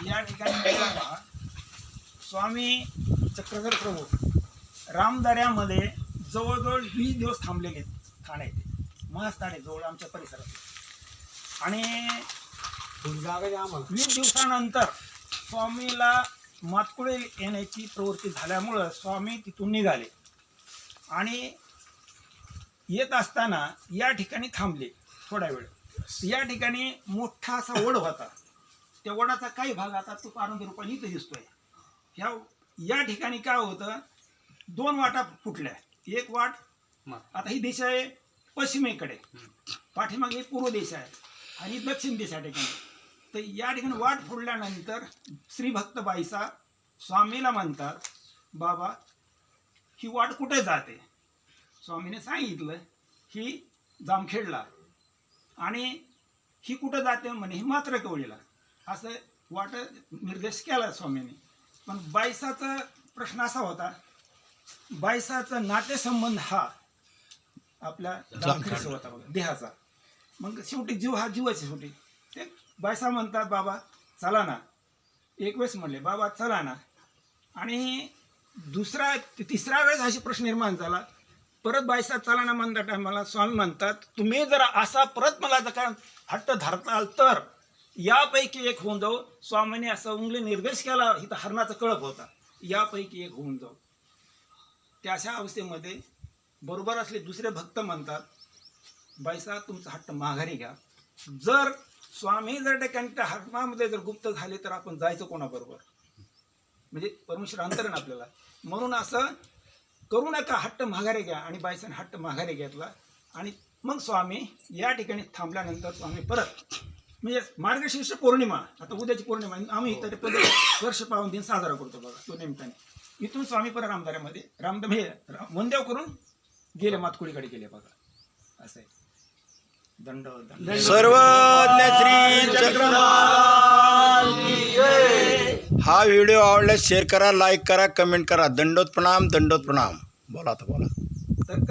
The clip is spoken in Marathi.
या ठिकाणी स्वामी चक्रधर प्रभू रामदऱ्यामध्ये जवळजवळ 20 दिवस थांबलेले ठाणे महास्थाने जवळ आमच्या परिसरात. आणि 20 दिवसानंतर स्वामीला मातकुळे येण्याची प्रवृत्ती झाल्यामुळं स्वामी तिथून निघाले आणि येत असताना या ठिकाणी थांबले थोडा वेळ. या ठिकाणी मोठा असा वड होता. त्या वडाचा काही भाग आता तो पारंपरिक रूपाने इथं दिसतोय. या ठिकाणी काय होतं, 2 वाटा फुटल्या. एक वाट आता ही दिशा आहे पश्चिमेकडे, पाठीमागे पूर्व दिशा आहे आणि दक्षिण दिशा ठिकाणी. तर या ठिकाणी वाट फुटल्यानंतर श्री भक्त बाईसा स्वामीला म्हणतात, बाबा ही वाट कुठे जाते? स्वामीने सांगितलं ही जामखेडला. आणि ही कुठं जाते म्हणे ही मात्र कवळीला. असं वाट निर्देश केला स्वामीने. पण बाईसाचा प्रश्न असा होता, बाईसाचा नातेसंबंध हा आपल्या जामखेडचा होता बघा, देहाचा. मग शेवटी जीव हा जीवाचे शेवटी. ते बाईसा म्हणतात बाबा चला ना. एक वेळेस म्हणले बाबा चला ना. आणि तिसरा वेळेस असे प्रश्न निर्माण झाला. परत बाईसा चला ना म्हणता टायमाला स्वामी म्हणतात, तुम्ही जर असा परत मला जर काय हट्ट धरताल तर यापैकी एक होऊन जाऊ. स्वामीने असा उंगली निर्देश केला, इथं हरणाचा कळप होता, यापैकी एक होऊन जाऊ. त्या अशा अवस्थेमध्ये बरोबर असले दुसरे भक्त म्हणतात, बाईसा तुमचा हट्ट माघारी घ्या. जर स्वामी जर ठिकाणी त्या हरणामध्ये जर गुप्त झाले तर आपण जायचं कोणाबरोबर? म्हणजे परमेश्वर अंतरण आपल्याला. म्हणून असं करू नका, हट्ट माघारी घ्या. आणि बाईसाने हट्ट माघारी घेतला. आणि मग स्वामी या ठिकाणी थांबल्यानंतर स्वामी परत म्हणजे मार्गशीर्ष पौर्णिमा, आता उद्याची पौर्णिमा आम्ही इतर वर्ष पावन दिन साजरा करतो बघा. तो निमित्ताने इथून स्वामी परत रामदऱ्यामध्ये वंदेव करून गेले, मातकुळीकडे गेले बघा. असं आहे. दंड सर्वज्ञ श्री चक्रधर की जय. हा व्हिडिओ आवडल्यास शेअर करा, लाईक करा, कमेंट करा. दंडोत प्रणाम, दंडोत प्रणाम. बोला आता बोला.